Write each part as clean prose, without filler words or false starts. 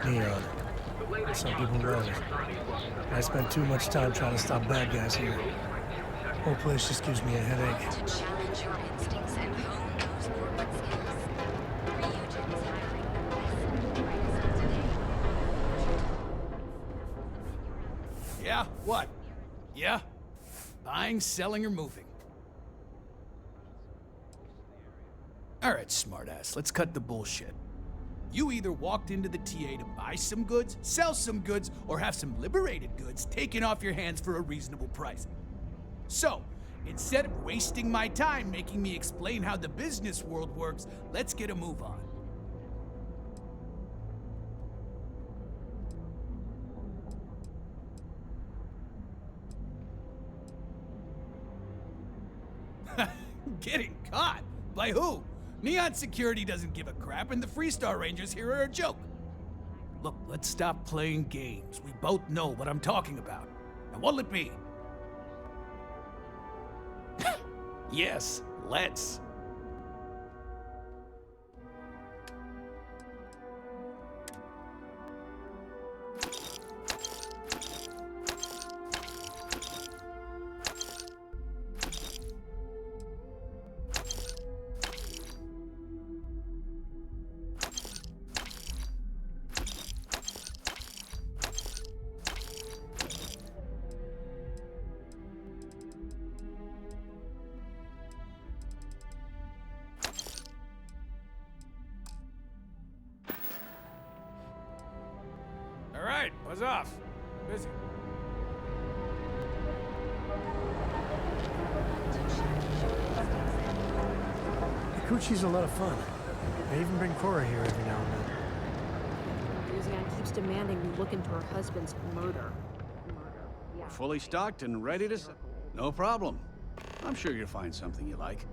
Neon. Some people love it. I spend too much time trying to stop bad guys here. Whole place just gives me a headache. To challenge your instincts and hone those morbid skills. Ryujin is hiring the best and brightest today. Yeah? What? Yeah? Buying, selling, or moving? Alright, smartass, let's cut the bullshit. You either walked into the TA to buy some goods, sell some goods, or have some liberated goods taken off your hands for a reasonable price. So, instead of wasting my time making me explain how the business world works, let's get a move on. Getting caught? By who? Neon Security doesn't give a crap, and the Freestar Rangers here are a joke. Look, let's stop playing games. We both know what I'm talking about. Now what'll it be? Yes, let's. All right, buzz off. Busy. Kikuchi's a lot of fun. I even bring Cora here every now and then. Lucian keeps demanding we look into her husband's murder. We're fully stocked and ready to... No problem. I'm sure you'll find something you like.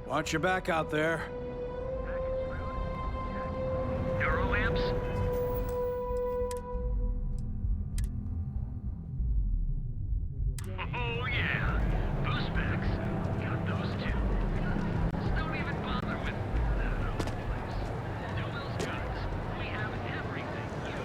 Watch your back out there. Neurolamps? Oh yeah, boost packs. Got those too. Just don't even bother with that old place. Do those guns. We have everything you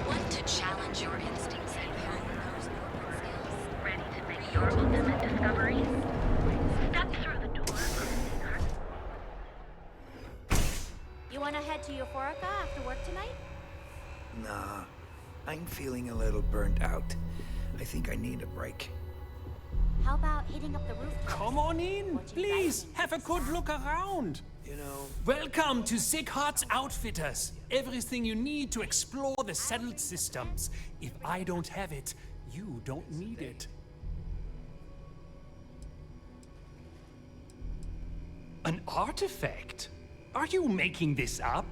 Want to challenge your instincts and hone those morbid skills. ready to make your ultimate discoveries? Step through the door. You wanna head to Euphorica after work tonight? Nah, I'm feeling a little burnt out. I think I need a break. How about hitting up the rooftop? Come on in, please. Have a good look around. You know, Welcome to Sick Hearts Outfitters. Everything you need to explore the settled systems. If I don't have it, you don't need it. An artifact? Are you making this up?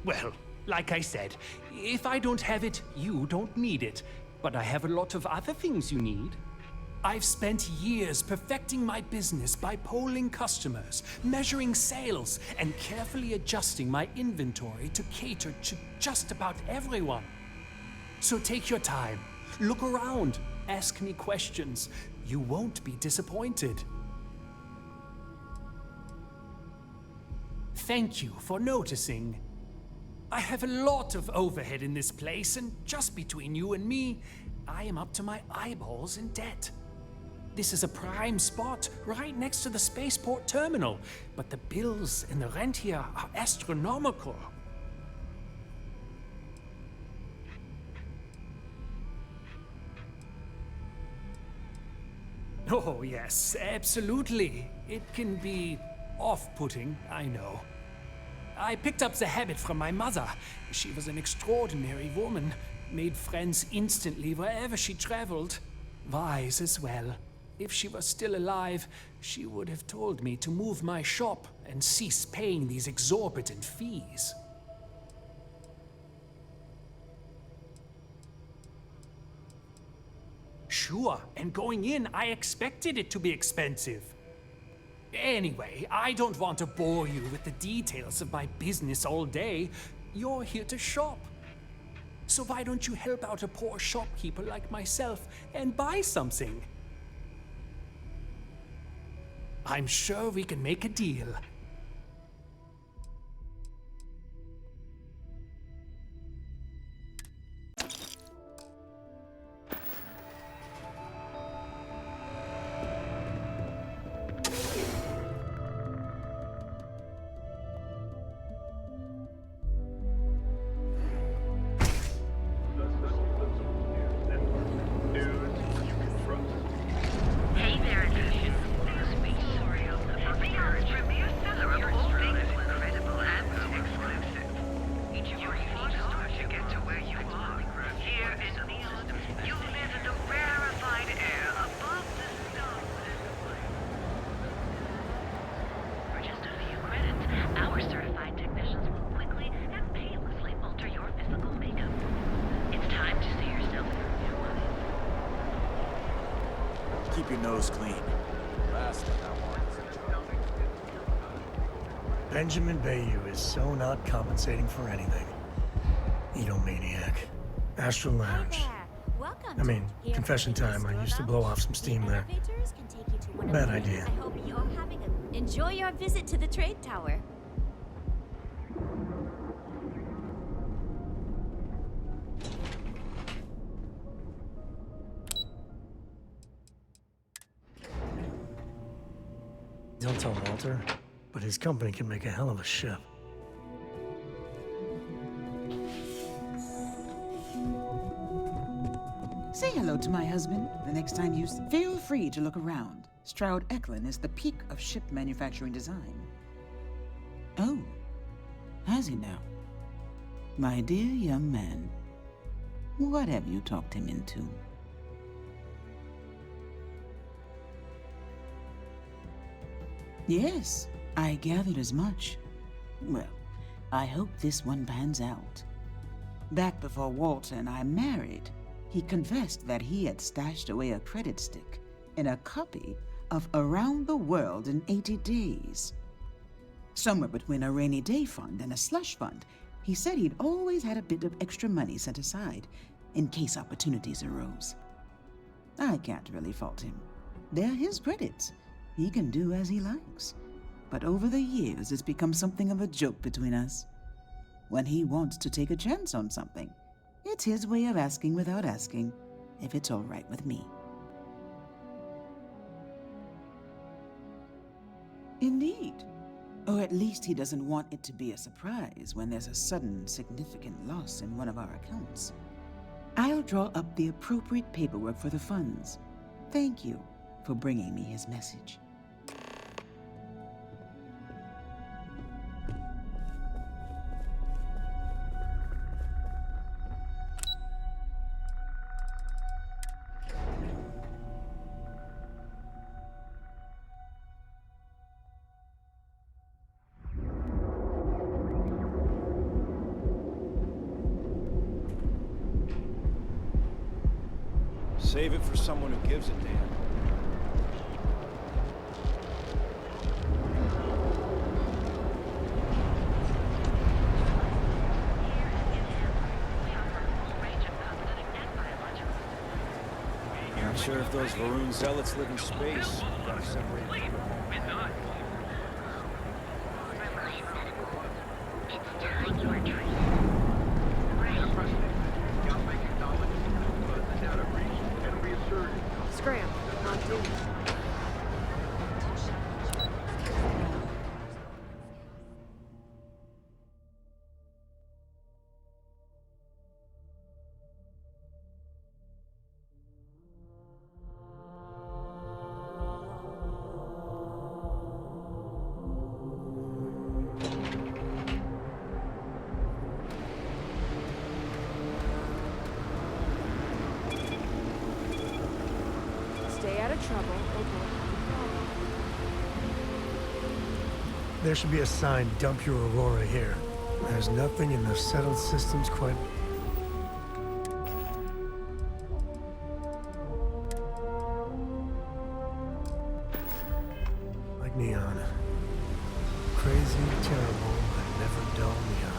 Well, like I said, if I don't have it, you don't need it. But I have a lot of other things you need. I've spent years perfecting my business by polling customers, measuring sales, and carefully adjusting my inventory to cater to just about everyone. So take your time, look around, ask me questions. You won't be disappointed. Thank you for noticing. I have a lot of overhead in this place, and just between you and me, I am up to my eyeballs in debt. This is a prime spot right next to the spaceport terminal, but the bills and the rent here are astronomical. Oh, yes, absolutely. It can be off-putting, I know. I picked up the habit from my mother. She was an extraordinary woman, made friends instantly wherever she traveled. Wise as well. If she was still alive, she would have told me to move my shop and cease paying these exorbitant fees. Sure, and going in, I expected it to be expensive. Anyway, I don't want to bore you with the details of my business all day. You're here to shop. So why don't you help out a poor shopkeeper like myself and buy something? I'm sure we can make a deal. Hey there, Lucian. This week's Sorio, Beyond's premier seller of all things incredible and exclusive. Each of your unique stores to get to where you are. Here in Neon, you live in the rarefied air above the stars. For just a few credits, our certified technicians will quickly and painlessly alter your physical makeup. It's time to see yourself in your new life. Keep your nose clean. Last thing I want is a job. Benjamin Bayou is so not compensating for anything. Edomaniac. Astral Lounge. Hi there. Welcome. I mean, Here confession for the time, I Store used to blow Lounge. off some The steam there. elevators can take you to one of Bad the idea. rooms. I hope you're having a... Enjoy your visit to the trade tower. Don't tell Walter, but his company can make a hell of a ship. Say hello to my husband the next time you feel free to look around. Stroud Eklund is the peak of ship manufacturing design. Oh, has he now? My dear young man, what have you talked him into? Yes, I gathered as much. Well, I hope this one pans out. Back before Walter and I married, he confessed that he had stashed away a credit stick in a copy of Around the World in 80 Days. Somewhere between a rainy day fund and a slush fund, he said he'd always had a bit of extra money set aside in case opportunities arose. I can't really fault him. They're his credits. He can do as he likes. But over the years, it's become something of a joke between us. When he wants to take a chance on something, it's his way of asking without asking if it's all right with me. Indeed. Or at least he doesn't want it to be a surprise when there's a sudden, significant loss in one of our accounts. I'll draw up the appropriate paperwork for the funds. Thank you for bringing me his message. Save it for someone who gives a damn. Not sure if those Varun zealots live in space. Gotta separate them. Scram. On duty. trouble, okay. There should be a sign, dump your Aurora here. There's nothing in the settled systems quite... like neon. Crazy, terrible, and never dull neon.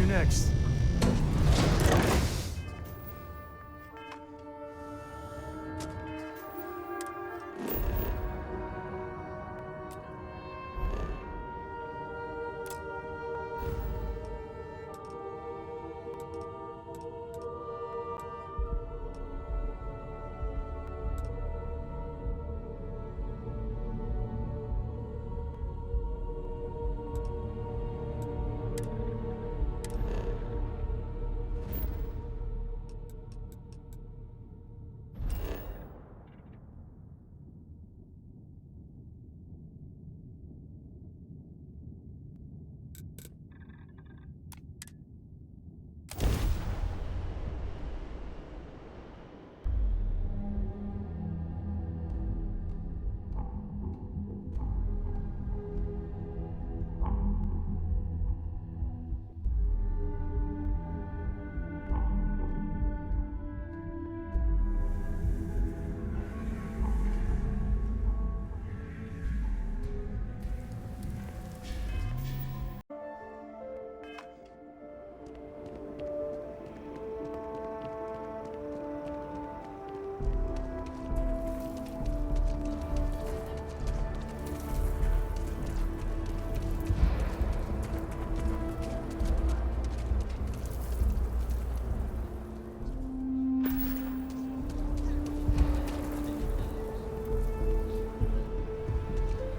Next.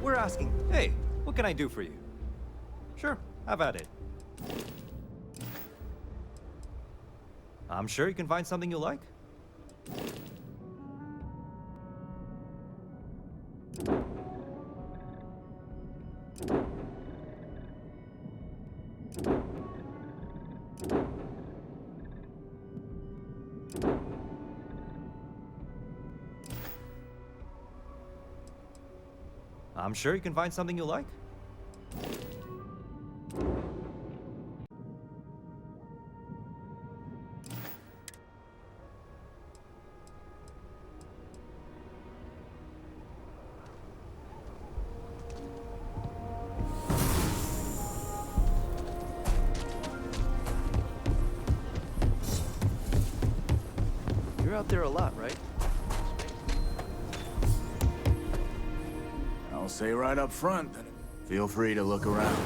We're asking, hey, what can I do for you? Sure, have at it. I'm sure you can find something you like. I'm sure you can find something you like. You're out there a lot, right? I'll say right up front that feel free to look around.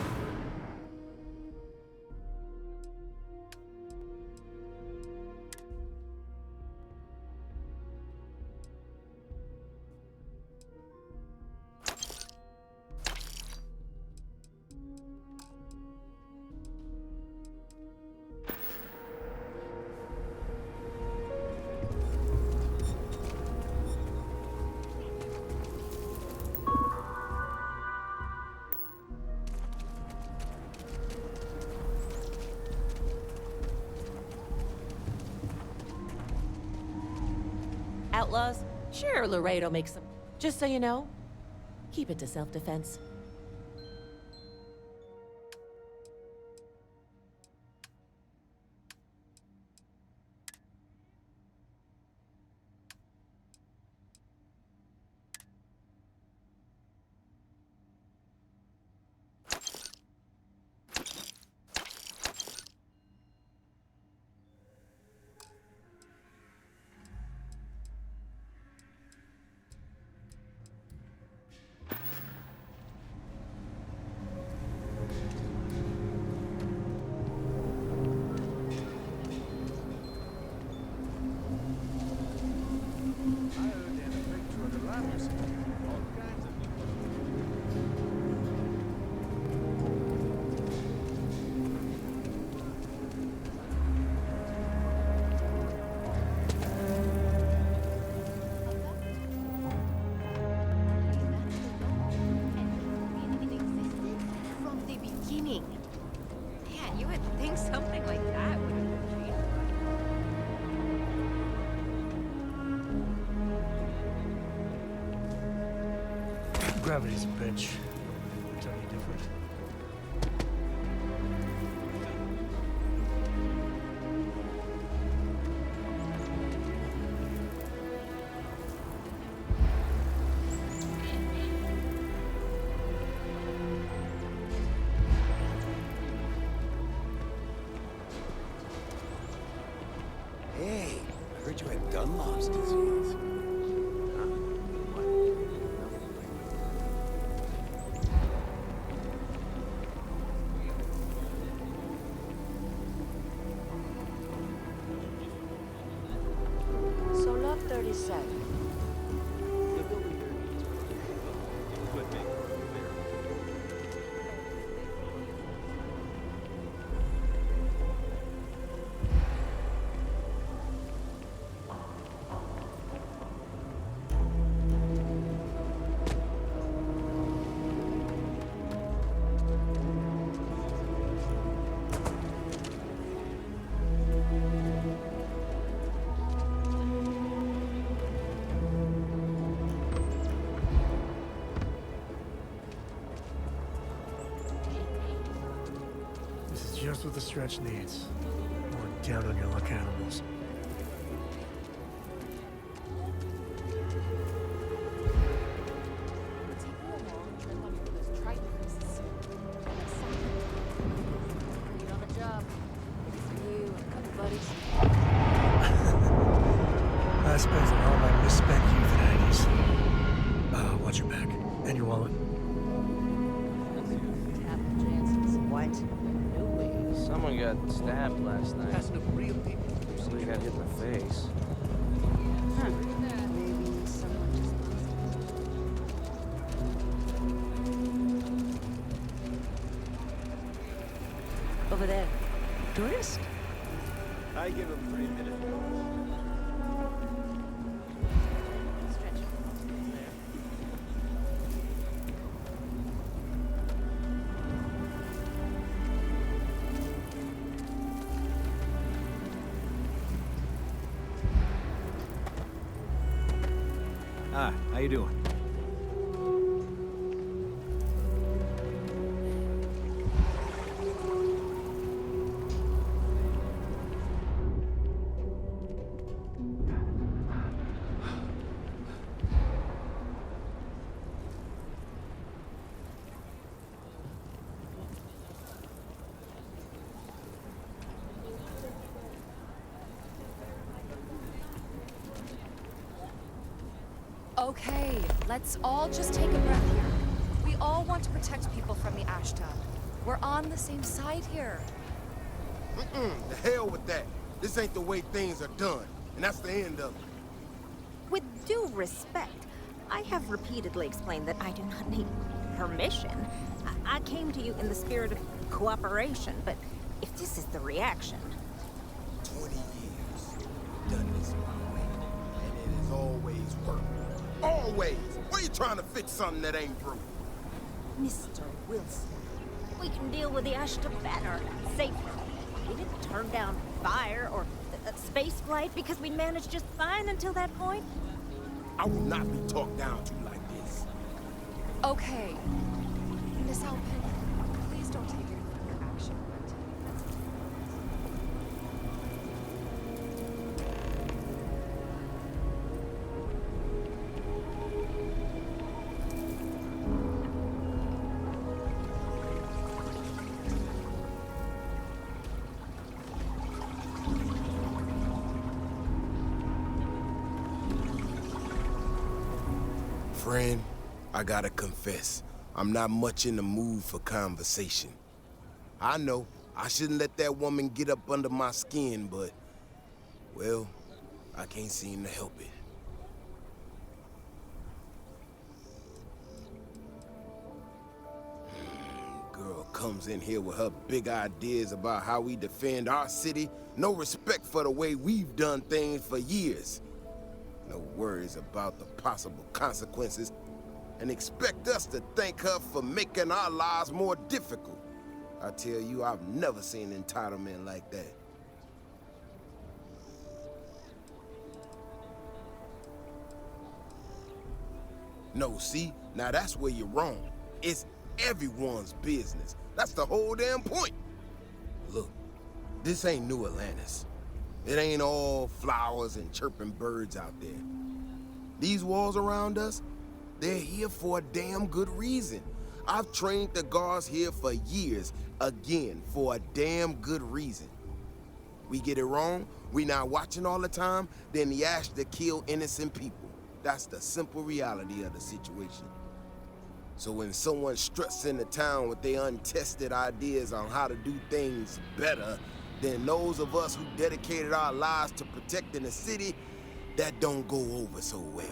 outlaws? Sure, Laredo makes some. Just so you know, keep it to self-defense. Man, you would think something like that would have changed. Gravity's a bitch. Tell you different. Hey, I heard you had Dunlop's disease. So Lot 37. This is just what the stretch needs. More down on your luck animals. I spent all my misspent youth in Aggies. Watch your back. And your wallet. What? No way. Someone got stabbed last night. That's no real people. Somebody got hit in the face. Huh. Maybe someone just over there. Tourist? I give him 3 minutes. Ah, how you doing? Okay, let's all just take a breath here. We all want to protect people from the ash tub. We're on the same side here. The hell with that. This ain't the way things are done, and that's the end of it. With due respect, I have repeatedly explained that I do not need permission. I came to you in the spirit of cooperation, but if this is the reaction... 20 years. Done this my way, and it has always worked. Always! Why you trying to fix something that ain't broke? Mr. Wilson, we can deal with the ash tub better, safer. We didn't turn down fire or space flight because we managed just fine until that point. I will not be talked down to like this. Okay. Miss Alpin, please don't take any further action. Friend, I gotta confess, I'm not much in the mood for conversation. I know, I shouldn't let that woman get up under my skin, but, well, I can't seem to help it. Girl comes in here with her big ideas about how we defend our city, no respect for the way we've done things for years. No worries about the possible consequences, and expect us to thank her for making our lives more difficult. I tell you, I've never seen entitlement like that. No, see? Now that's where you're wrong. It's everyone's business. That's the whole damn point. Look, this ain't New Atlantis. It ain't all flowers and chirping birds out there. These walls around us, they're here for a damn good reason. I've trained the guards here for years, again, for a damn good reason. We get it wrong, we not watching all the time, then the Ashta kill innocent people. That's the simple reality of the situation. So when someone struts into town with their untested ideas on how to do things better than those of us who dedicated our lives to protecting the city, that don't go over so well.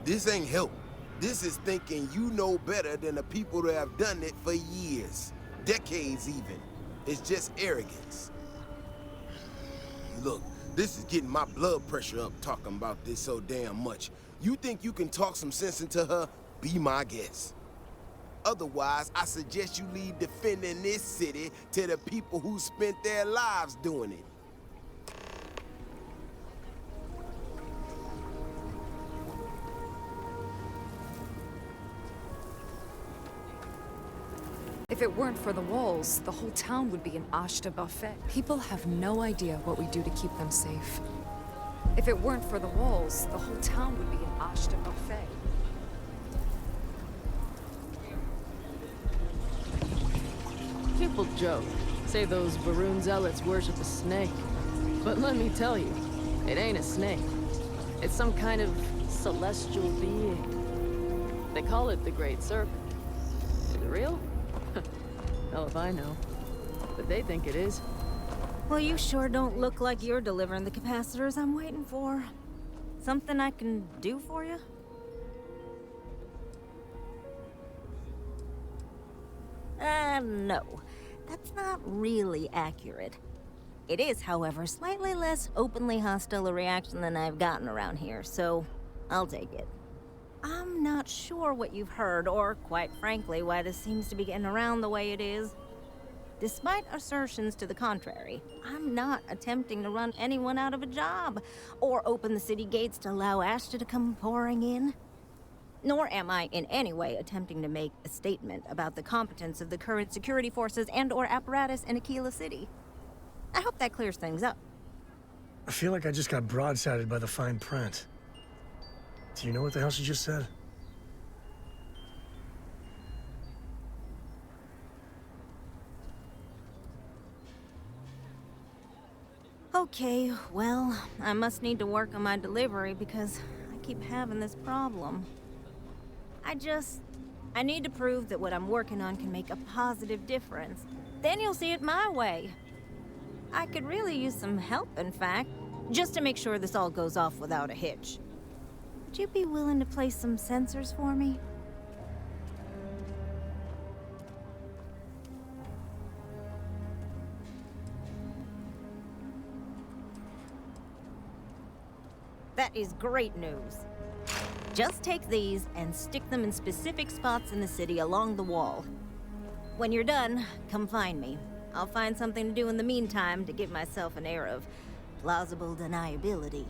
This ain't help. This is thinking you know better than the people that have done it for years, decades even. It's just arrogance. Look, this is getting my blood pressure up talking about this so damn much. You think you can talk some sense into her? Be my guest. Otherwise, I suggest you leave defending this city to the people who spent their lives doing it. If it weren't for the walls, the whole town would be an Ashta buffet. People have no idea what we do to keep them safe. If it weren't for the walls, the whole town would be an Ashta buffet. People joke, say those Varun zealots worship a snake. But let me tell you, it ain't a snake. It's some kind of celestial being. They call it the Great Serpent. Is it real? Hell if I know. But they think it is. Well, you sure don't look like you're delivering the capacitors I'm waiting for. Something I can do for you? No. That's not really accurate. It is, however, slightly less openly hostile a reaction than I've gotten around here, so I'll take it. I'm not sure what you've heard, or, quite frankly, why this seems to be getting around the way it is. Despite assertions to the contrary, I'm not attempting to run anyone out of a job, or open the city gates to allow Ashta to come pouring in. Nor am I in any way attempting to make a statement about the competence of the current security forces and/or apparatus in Aquila City. I hope that clears things up. I feel like I just got broadsided by the fine print. Do you know what the hell she just said? Okay, well, I must need to work on my delivery because I keep having this problem. I need to prove that what I'm working on can make a positive difference. Then you'll see it my way. I could really use some help, in fact, just to make sure this all goes off without a hitch. Would you be willing to place some sensors for me? That is great news. Just take these and stick them in specific spots in the city along the wall. When you're done, come find me. I'll find something to do in the meantime to give myself an air of Plausible deniability.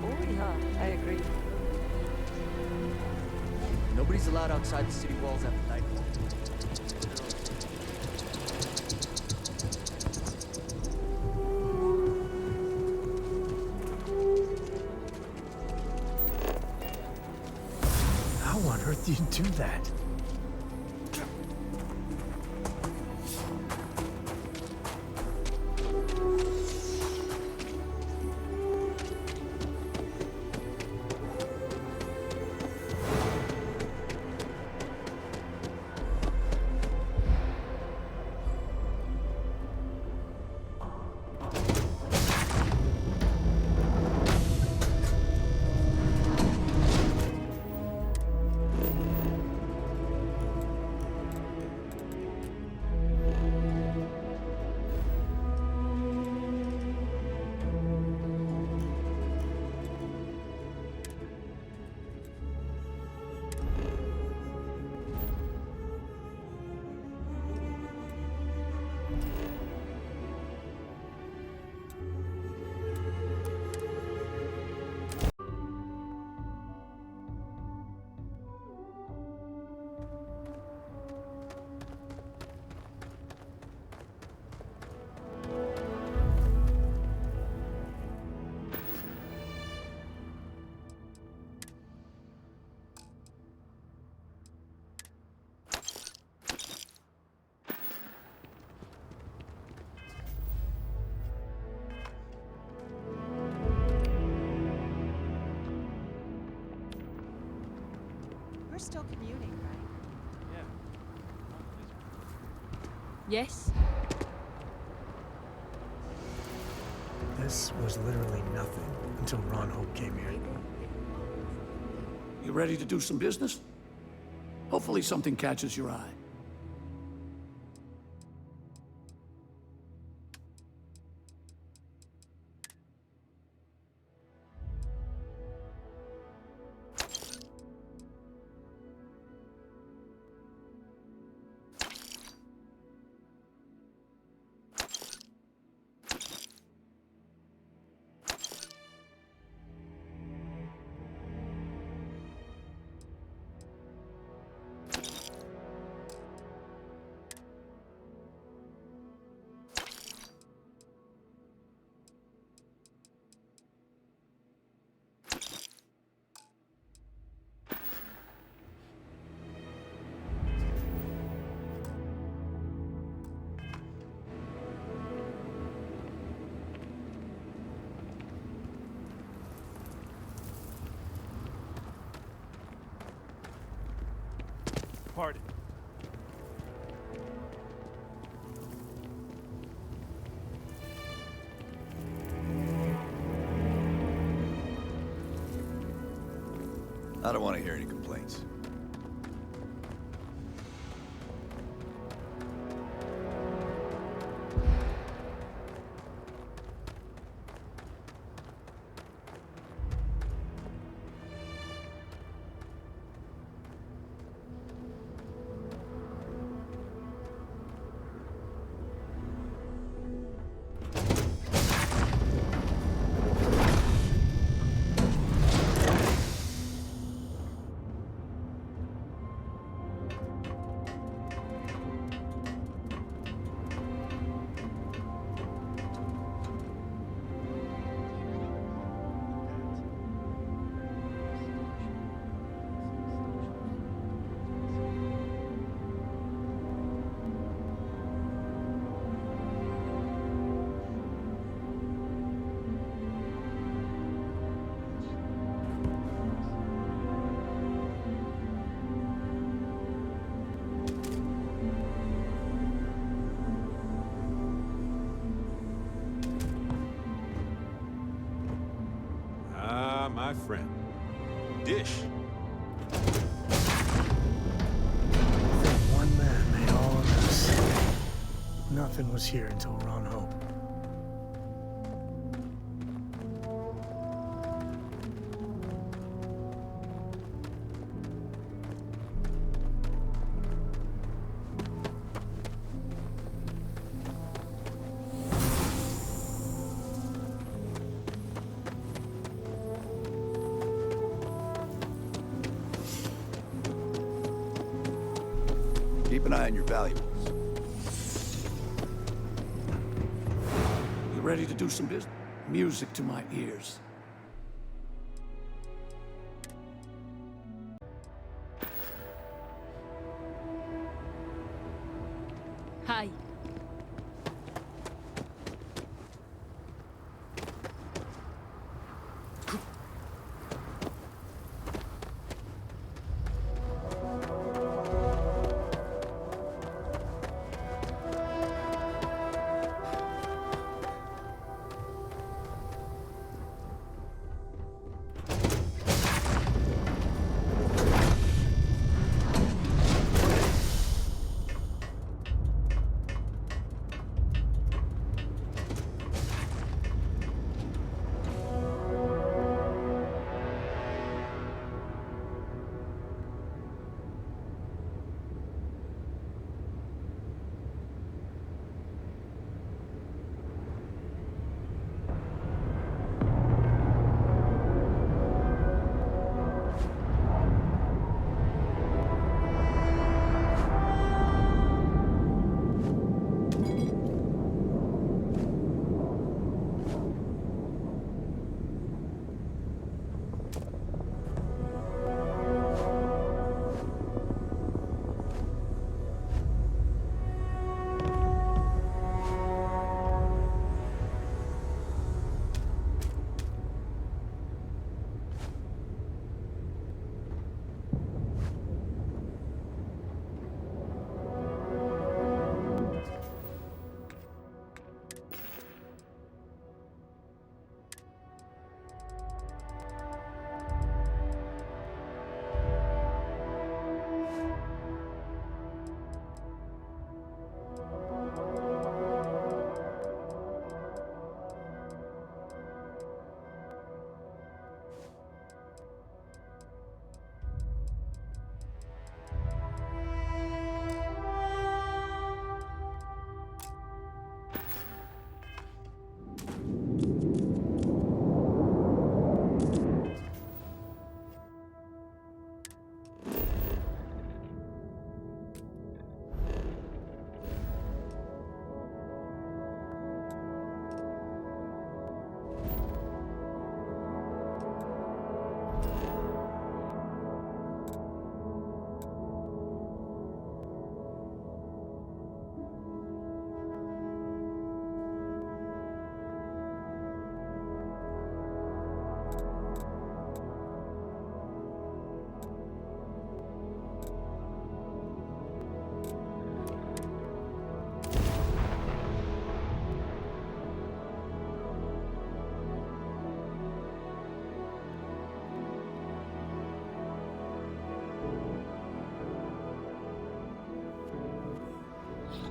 Oh yeah, I agree. Nobody's allowed outside the city walls after nightfall. How on earth do you do that? We're still commuting, right? Yes? This was literally nothing until Ron Hope came here. You ready to do some business? Hopefully something catches your eye. Pardon. I don't want to hear any complaints. My friend. Dish. One man made all of this. Nothing was here until Ron Hope. Keep an eye on your valuables. You ready to do some business? Music to my ears. Hi.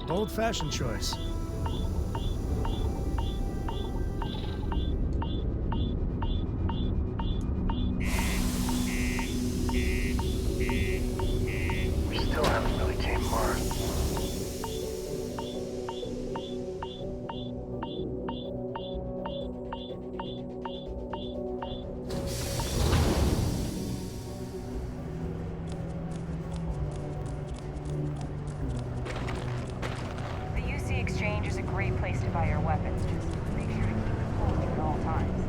Old-fashioned choice. We still haven't really came far. The UC Exchange is a great place to buy your weapons. Just make sure to keep it cool at all times.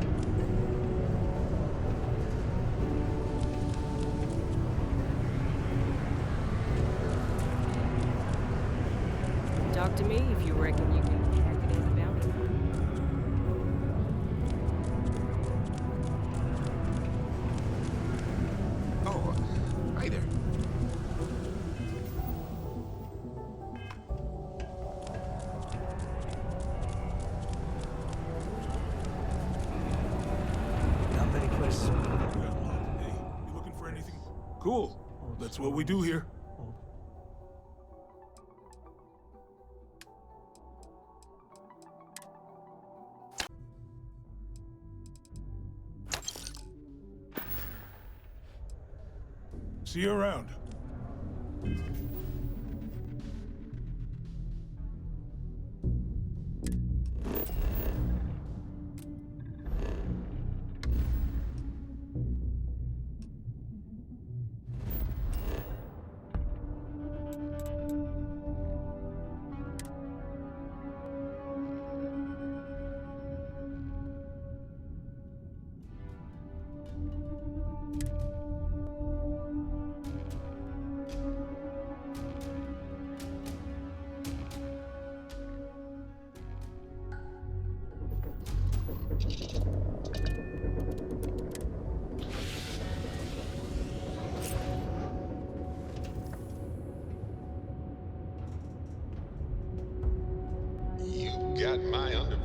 Talk to me if you reckon you can hack it in the bounty. Oh, hi there. Not many places. Hey, you looking for anything? Cool. That's what we do here. See you around.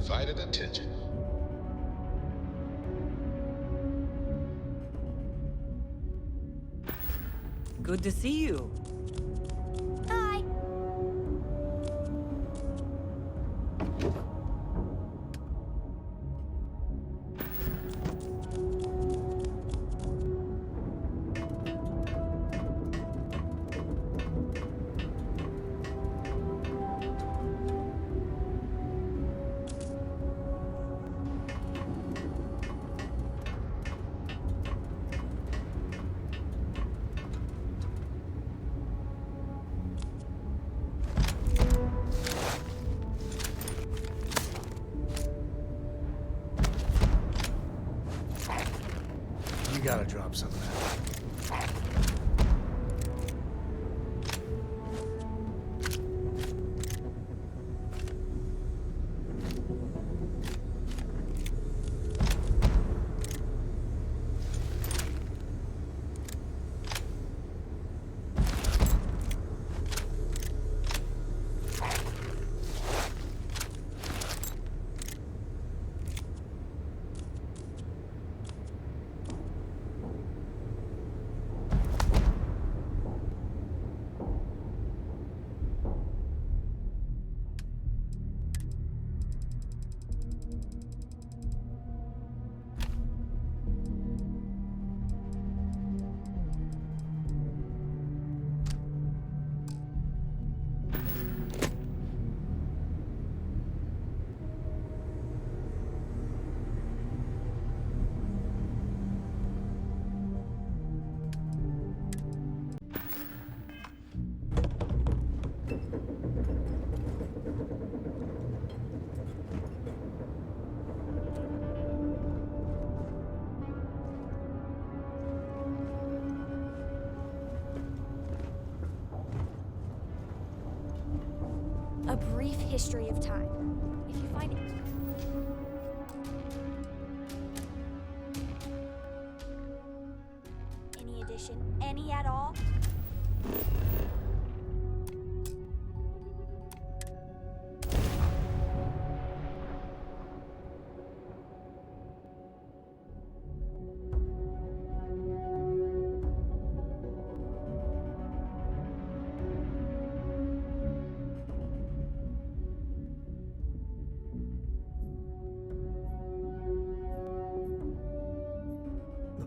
undivided attention. Good to see you. Hi. You gotta drop some of that. A brief history of time. If you find it... Any addition? Any at all?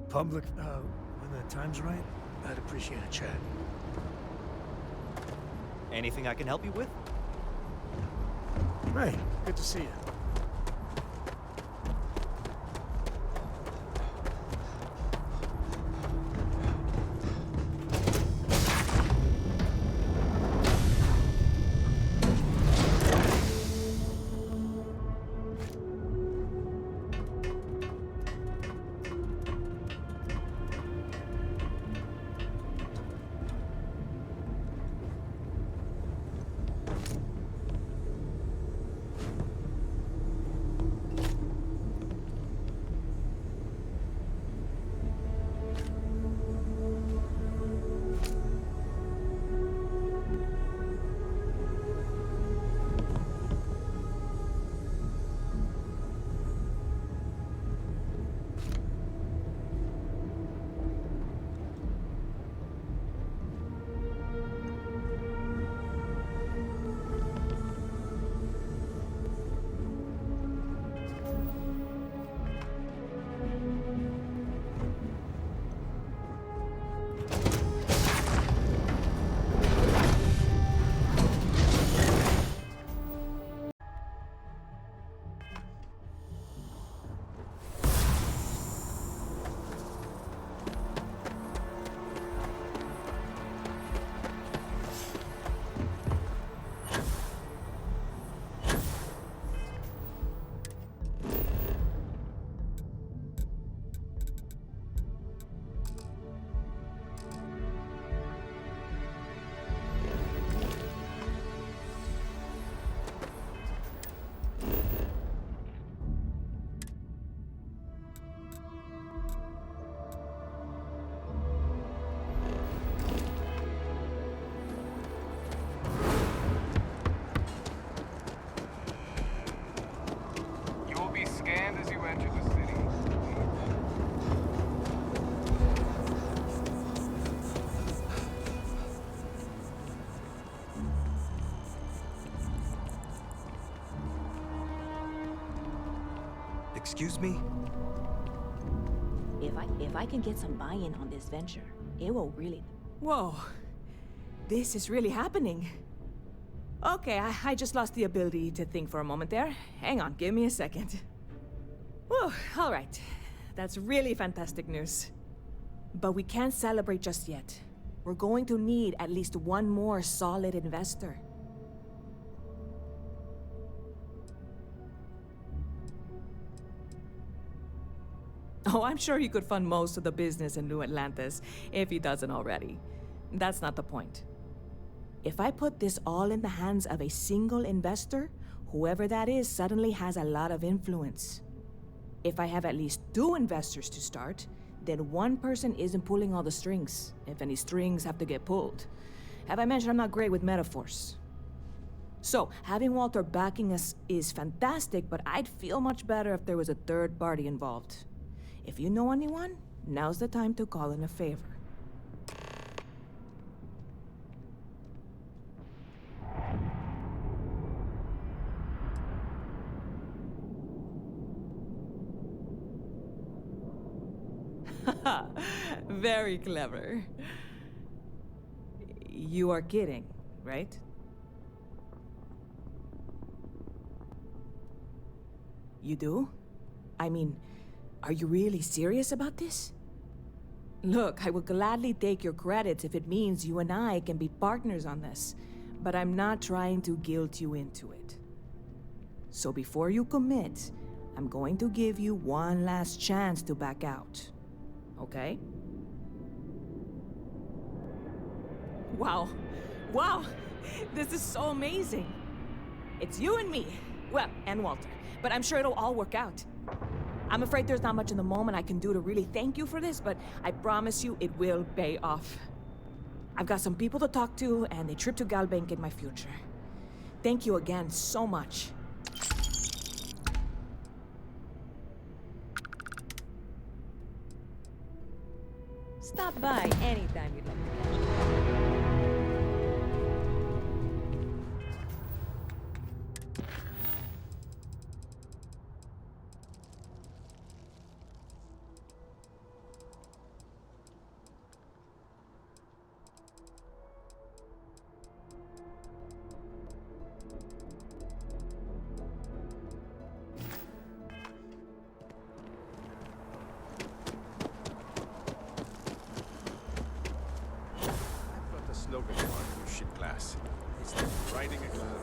Public, when the time's right, I'd appreciate a chat. Anything I can help you with? Hey, good to see you. Excuse me? If I can get some buy-in on this venture, it will really... Whoa. This is really happening. Okay, I just lost the ability to think for a moment there. Hang on, give me a second. Whew, all right. That's really fantastic news. But we can't celebrate just yet. We're going to need at least one more solid investor. Oh, I'm sure he could fund most of the business in New Atlantis, if he doesn't already. That's not the point. If I put this all in the hands of a single investor, whoever that is suddenly has a lot of influence. If I have at least 2 investors to start, then one person isn't pulling all the strings, if any strings have to get pulled. Have I mentioned I'm not great with metaphors? So, having Walter backing us is fantastic, but I'd feel much better if there was a third party involved. If you know anyone, now's the time to call in a favor. Very clever. You are kidding, right? You do? I mean, are you really serious about this? Look, I would gladly take your credits if it means you and I can be partners on this, but I'm not trying to guilt you into it. So before you commit, I'm going to give you one last chance to back out. Okay? Wow. Wow! This is so amazing! It's you and me. Well, and Walter. But I'm sure it'll all work out. I'm afraid there's not much in the moment I can do to really thank you for this, but I promise you it will pay off. I've got some people to talk to, and a trip to Galbank in my future. Thank you again so much. Stop by anytime you'd like to catch up. Slogan on your ship class. It's like riding a cloud.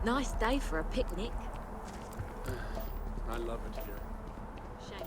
Nice day for a picnic. I love it here. Shame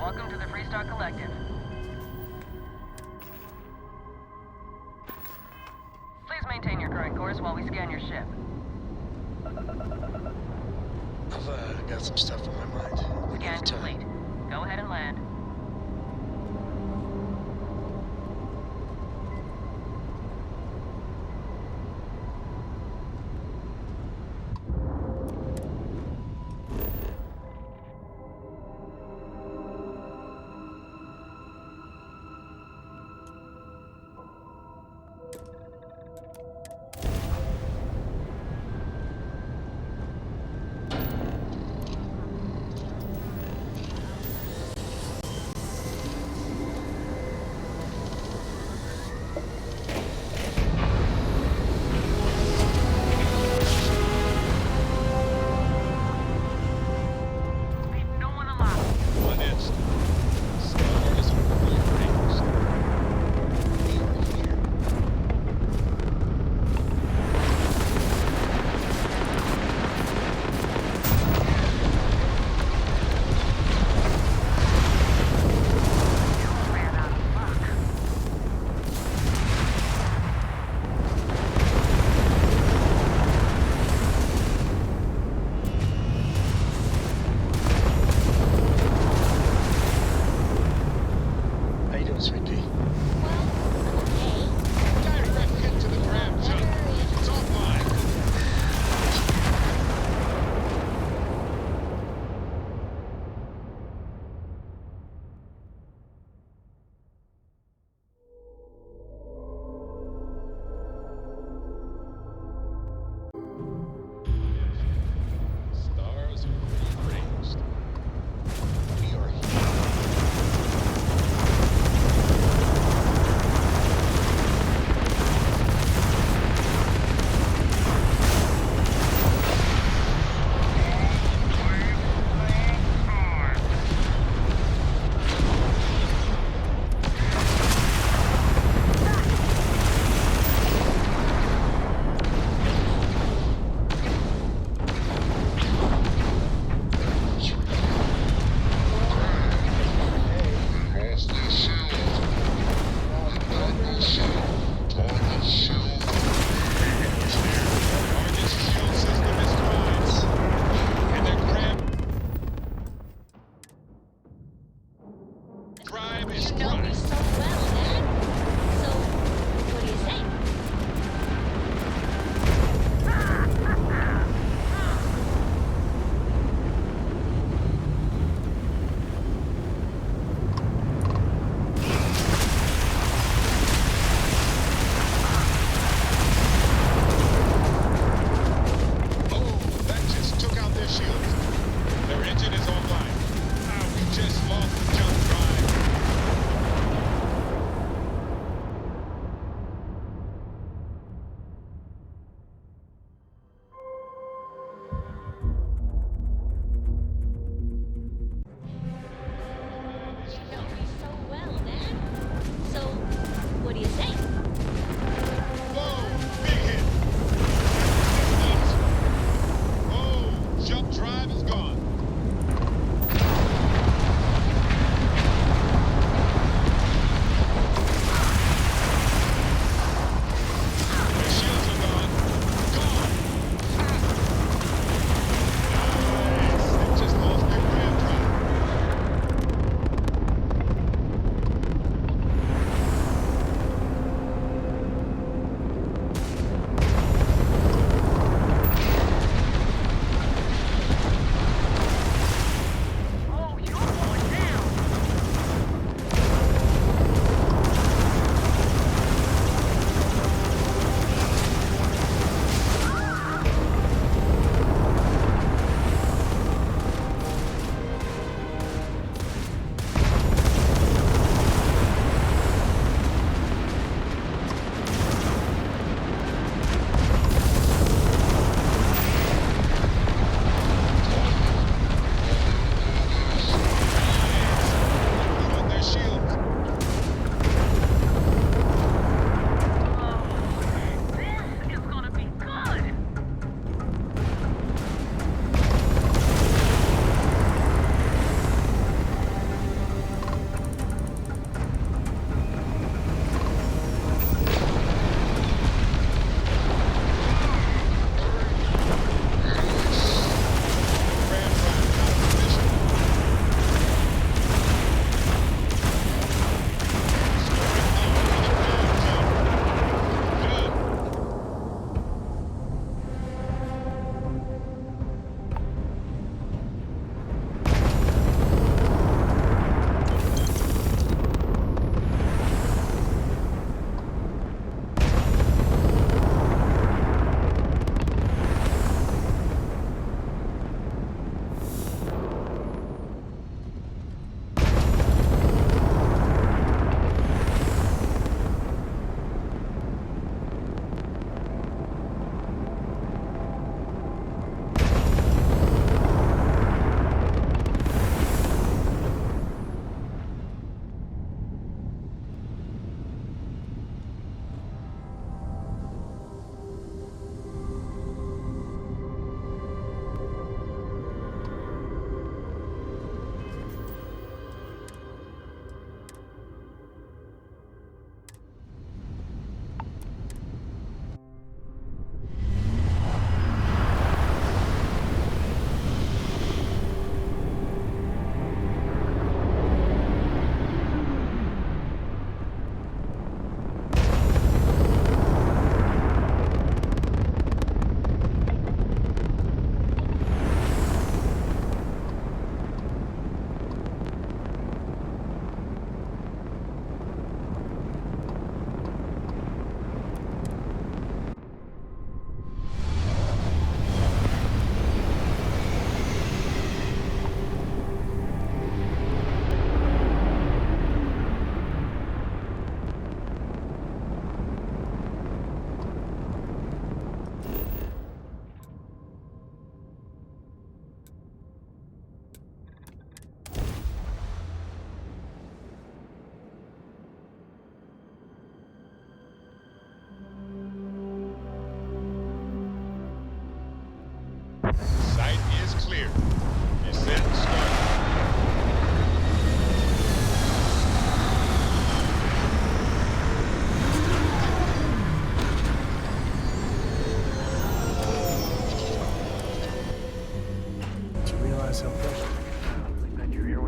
Welcome to the Freestar Collective. Please maintain your current course while we scan your ship. I've got some stuff on my mind. Scan complete. Go ahead and land.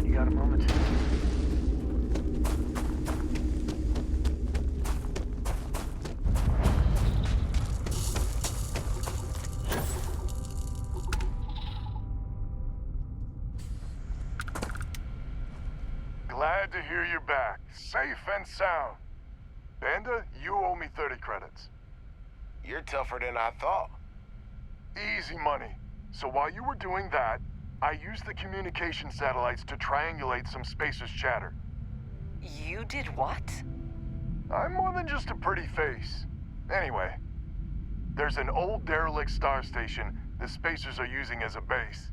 when you got a moment. Glad to hear you're back, safe and sound. Banda, you owe me 30 credits. You're tougher than I thought. Easy money. So while you were doing that, I used the communication satellites to triangulate some spacers' chatter. You did what? I'm more than just a pretty face. Anyway, there's an old derelict star station the spacers are using as a base.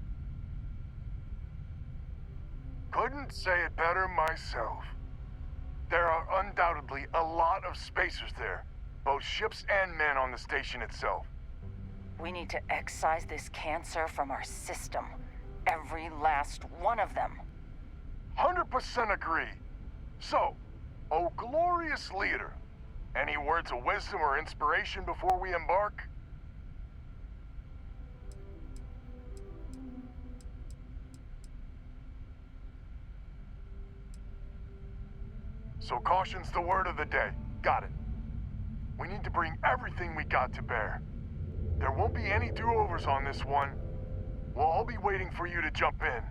Couldn't say it better myself. There are undoubtedly a lot of spacers there, both ships and men on the station itself. We need to excise this cancer from our system. Every last one of them. 100% agree. So, oh glorious leader, any words of wisdom or inspiration before we embark? So caution's the word of the day. Got it. We need to bring everything we got to bear. There won't be any do-overs on this one. We'll all be waiting for you to jump in.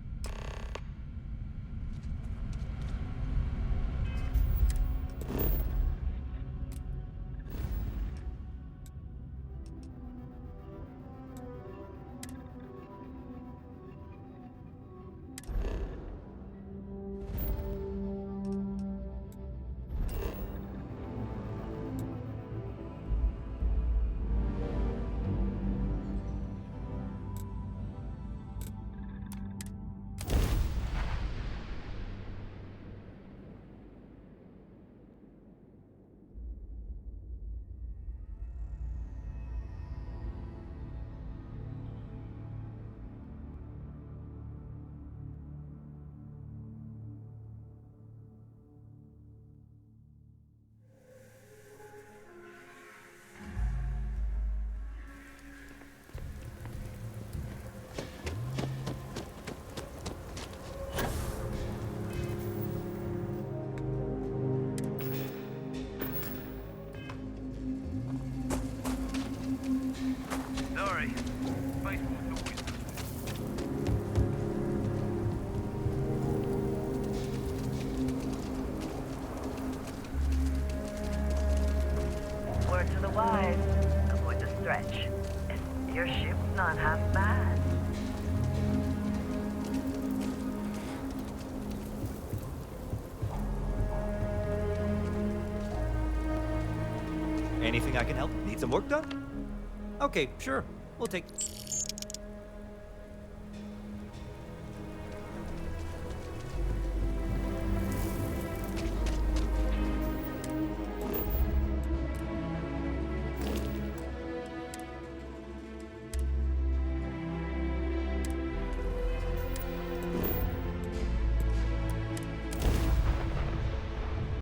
Sorry. Word to the wise, avoid the stretch. Your ship's not half bad. Anything I can help? Need some work done? Okay, sure. We'll take...